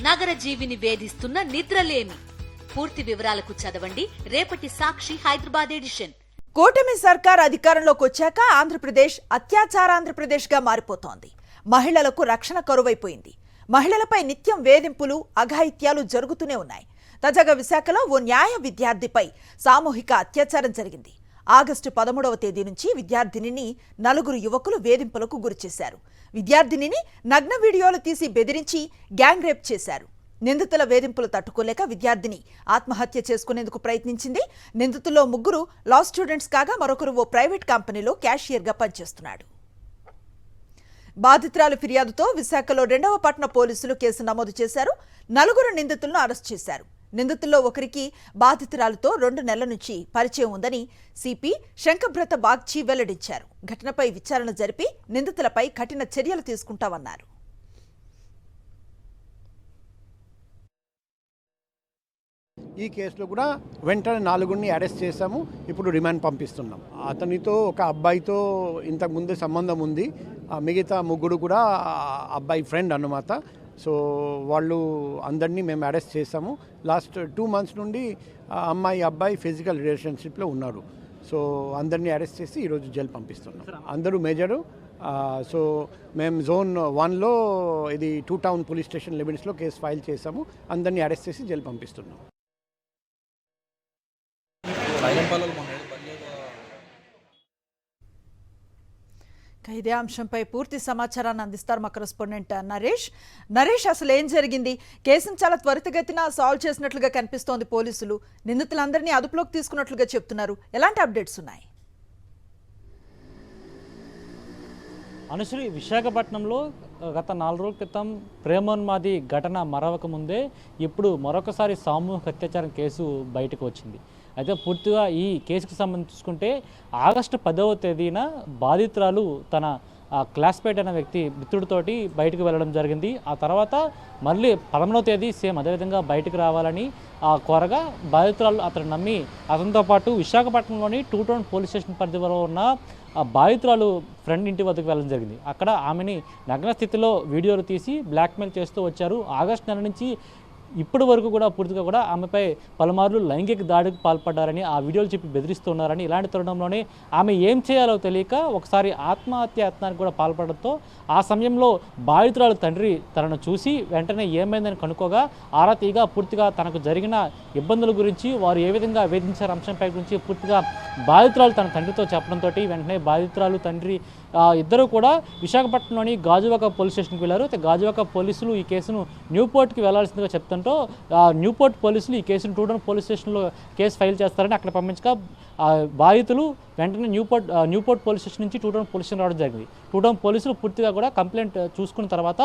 నగర జీవిని వేధిస్తున్న నిద్రలేమి. పూర్తి వివరాలకు చదవండి రేపటి సాక్షి హైదరాబాద్ ఎడిషన్. కూటమి సర్కార్ అధికారంలోకి వచ్చాక ఆంధ్రప్రదేశ్ అత్యాచారాంధ్రప్రదేశ్ గా మారిపోతోంది. మహిళలకు రక్షణ కరువైపోయింది. మహిళలపై నిత్యం వేధింపులు, అఘాయిత్యాలు జరుగుతూనే ఉన్నాయి. తాజాగా విశాఖలో ఓ న్యాయ విద్యార్థిపై సామూహిక అత్యాచారం జరిగింది. ఆగస్టు 13వ తేదీ నుంచి విద్యార్థినిని 4 యువకులు వేధింపులకు గురిచేశారు. విద్యార్థినిని నగ్న వీడియోలు తీసి బెదిరించి గ్యాంగ్ రేప్ చేశారు. నిందితుల వేధింపులు తట్టుకోలేక విద్యార్థిని ఆత్మహత్య చేసుకునేందుకు ప్రయత్నించింది. నిందితుల్లో 3 లా స్టూడెంట్స్ కాగా మరొకరు ఓ ప్రైవేట్ కంపెనీలో క్యాషియర్గా పనిచేస్తున్నాడు. బాధితురాలు ఫిర్యాదుతో విశాఖలో 2వ పట్టణ పోలీసులు కేసు నమోదు చేశారు. 4 నిందితులను అరెస్ట్ చేశారు. నిందితుల్లో ఒకరికి బాధితురాలతో 2 నెలల నుంచి పరిచయం ఉందని సిపి శంకబ్రత బాగ్చి వెల్లడించారు. ఘటనపై విచారణ జరిపి నిందితులపై కఠిన చర్యలు తీసుకుంటామన్నారు. ఈ కేసులో కూడా వెంటనే 4 అరెస్ట్ చేశాము. ఇప్పుడు రిమాండ్ పంపిస్తున్నాం. అతనితో ఒక అబ్బాయితో ఇంతకుముందే సంబంధం ఉంది. మిగతా 3 కూడా అబ్బాయి ఫ్రెండ్ అన్నమాట. సో వాళ్ళు అందరినీ మేము అరెస్ట్ చేసాము. లాస్ట్ 2 months నుండి అబ్బాయి ఫిజికల్ రిలేషన్షిప్లో ఉన్నారు. సో అందరినీ అరెస్ట్ చేసి ఈరోజు జైలు పంపిస్తున్నాం. అందరూ మేజరు. సో మేము జోన్ 1లో ఇది 2 టౌన్ పోలీస్ స్టేషన్ లిమిట్స్లో కేసు ఫైల్ చేసాము. అందరినీ అరెస్ట్ చేసి జైలు పంపిస్తున్నాం. ఇదే అంశంపై పూర్తి సమాచారాన్ని అందిస్తారు మా కరెస్పాండెంట్ నరేష్. అసలు ఏం జరిగింది? కేసును చాలా త్వరితగతిన సాల్వ్ చేసినట్లుగా కనిపిస్తోంది. పోలీసులు నిందితులందరినీ అదుపులోకి తీసుకున్నట్లుగా చెప్తున్నారు. ఎలాంటి అప్డేట్స్ ఉన్నాయి? అనుశ్రీ, విశాఖపట్నంలో గత 4 రోజుల క్రితం ప్రేమోన్మాది ఘటన మరవక ముందే ఇప్పుడు మరొకసారి సామూహిక అత్యాచారం కేసు బయటకు వచ్చింది. అయితే పూర్తిగా ఈ కేసుకు సంబంధించి చూసుకుంటే ఆగస్టు 10వ తేదీన బాధితురాలు తన క్లాస్మేట్ అనే వ్యక్తి మిత్రుడితోటి బయటకు వెళ్ళడం జరిగింది. ఆ తర్వాత మళ్ళీ 11వ తేదీ సేమ్ అదేవిధంగా బయటకు రావాలని కోరగా బాధితురాలు అతను నమ్మి అతనితో పాటు విశాఖపట్నంలోని 2 టౌన్ పోలీస్ స్టేషన్ పరిధిలో ఉన్న బాధితురాలు ఫ్రెండ్ ఇంటి వద్దకు వెళ్ళడం జరిగింది. అక్కడ ఆమెని నగ్న స్థితిలో వీడియోలు తీసి బ్లాక్మెయిల్ చేస్తూ వచ్చారు. ఆగస్టు నెల నుంచి ఇప్పటి వరకు కూడా పూర్తిగా కూడా ఆమెపై పలుమార్లు లైంగిక దాడికి పాల్పడ్డారని, ఆ వీడియోలు చెప్పి బెదిరిస్తున్నారని, ఇలాంటి తరుణంలోనే ఆమె ఏం చేయాలో తెలియక ఒకసారి ఆత్మహత్య యత్నానికి కూడా పాల్పడడంతో ఆ సమయంలో బాధితురాలు తండ్రి తనను చూసి వెంటనే ఏమైందని కనుక్కోగా ఆరా తీగా పూర్తిగా తనకు జరిగిన ఇబ్బందుల గురించి, వారు ఏ విధంగా వేధించారు అంశంపై గురించి పూర్తిగా బాధితురాలు తన తండ్రితో చెప్పడంతో వెంటనే బాధితురాలు తండ్రి ఇద్దరు కూడా విశాఖపట్నంలోని గాజువాక పోలీస్ స్టేషన్కి వెళ్ళారు. అయితే గాజువాక పోలీసులు ఈ కేసును న్యూపోర్ట్కి వెళ్లాల్సిందిగా చెప్తుంటో న్యూపోర్ట్ పోలీసులు ఈ కేసును 2 టౌన్ పోలీస్ స్టేషన్లో కేసు ఫైల్ చేస్తారని అక్కడ పంపించగా బాధితులు వెంటనే న్యూపోర్ట్ పోలీస్ స్టేషన్ నుంచి 2 టౌన్ పోలీస్ స్టేషన్ రావడం జరిగింది. 2 టౌన్ పోలీసులు పూర్తిగా కూడా కంప్లైంట్ చూసుకున్న తర్వాత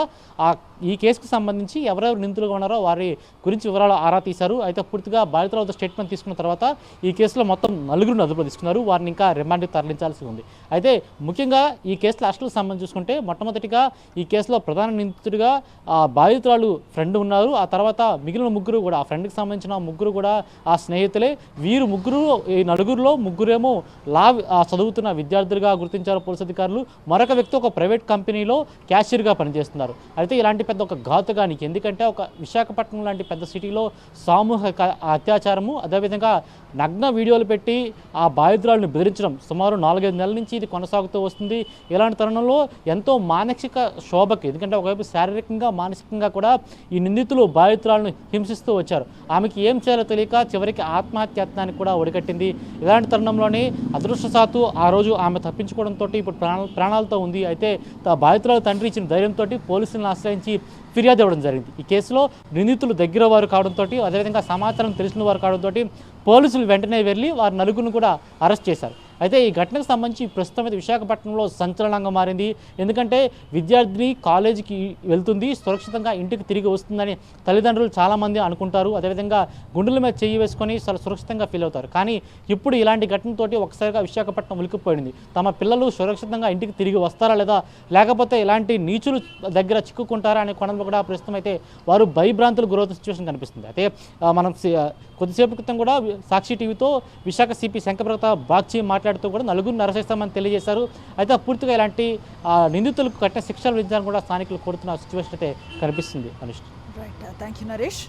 ఈ కేసుకు సంబంధించి ఎవరెవరు నిందితులుగా ఉన్నారో వారి గురించి వివరాలు ఆరా తీశారు. అయితే పూర్తిగా బాధితుల వద్ద స్టేట్మెంట్ తీసుకున్న తర్వాత ఈ కేసులో మొత్తం 4 అదుపులో తీసుకున్నారు. వారిని ఇంకా రిమాండ్కి తరలించాల్సి ఉంది. అయితే ముఖ్యంగా ఈ కేసులో అసలు సంబంధం చూసుకుంటే మొట్టమొదటిగా ఈ కేసులో ప్రధాన నిందితుడిగా బాధితురాలు ఫ్రెండ్ ఉన్నారు. ఆ తర్వాత మిగిలిన 3 కూడా ఆ ఫ్రెండ్కి సంబంధించిన 3 కూడా ఆ స్నేహితులే. వీరు 3 ఈ 4లో 3 లా చదువుతున్న విద్యార్థులుగా గుర్తించారు పోలీసు అధికారులు. మరొక వ్యక్తి ఒక ప్రైవేట్ కంపెనీలో క్యాషియర్గా పనిచేస్తున్నారు. అయితే ఇలాంటి పెద్ద ఒక ఘాతుకానికి, ఎందుకంటే ఒక విశాఖపట్నం లాంటి పెద్ద సిటీలో సామూహిక అత్యాచారము, అదేవిధంగా నగ్న వీడియోలు పెట్టి ఆ బాధితురాలను బెదిరించడం సుమారు 4-5 నెలల నుంచి ఇది కొనసాగుతూ వస్తుంది. ఇలాంటి తరుణంలో ఎంతో మానసిక శోభకి, ఎందుకంటే ఒకవైపు శారీరకంగా మానసికంగా కూడా ఈ నిందితులు బాధితురాలను హింసిస్తూ వచ్చారు. ఆమెకి ఏం చేయాలో తెలియక చివరికి ఆత్మహత్య యత్నానికి కూడా ఒడిగట్టింది. ఇలాంటి తరుణంలోనే అదృష్టశాత్తు ఆ రోజు ఆమె తప్పించుకోవడంతో ఇప్పుడు ప్రాణాలతో ఉంది. అయితే బాధితురాలు తండ్రి ఇచ్చిన ధైర్యంతో పోలీసులను ఆశ్రయించి ఫిర్యాదు ఇవ్వడం జరిగింది. ఈ కేసులో నిందితులు దగ్గర వారు కావడంతో, అదేవిధంగా సమాచారం తెలిసిన వారు కావడంతో పోలీసులు వెంటనే వెళ్ళి వారి 4 కూడా అరెస్ట్ చేశారు. అయితే ఈ ఘటనకు సంబంధించి ప్రస్తుతం అయితే విశాఖపట్నంలో సంచలనంగా మారింది. ఎందుకంటే విద్యార్థిని కాలేజీకి వెళ్తుంది, సురక్షితంగా ఇంటికి తిరిగి వస్తుందని తల్లిదండ్రులు చాలామంది అనుకుంటారు. అదేవిధంగా గుండెల మీద చెయ్యి వేసుకొని చాలా సురక్షితంగా ఫీల్ అవుతారు. కానీ ఇప్పుడు ఇలాంటి ఘటనతోటి ఒకసారిగా విశాఖపట్నం ఉలికిపోయింది. తమ పిల్లలు సురక్షితంగా ఇంటికి తిరిగి వస్తారా లేదా, లేకపోతే ఇలాంటి నీచులు దగ్గర చిక్కుకుంటారా అనే కోణంలో కూడా ప్రస్తుతం అయితే వారు భయభ్రాంతులు గురవుతున్న సిచ్యువేషన్ కనిపిస్తుంది. అయితే మనం కొద్దిసేపు క్రితం కూడా సాక్షి టీవీతో విశాఖ సిపి శంకబ్రత బాగ్చి మాట్లాడుతూ కూడా 4 అరెస్ట్ చేస్తామని తెలియజేశారు. అయితే పూర్తిగా ఇలాంటి నిందితులకు కఠిన శిక్షలు విధించాలని కూడా స్థానికులు కోరుతున్న సిచ్యువేషన్ అయితే కనిపిస్తుంది. అనుష్ఠ రైట్ థ్యాంక్ యూ నరేష్.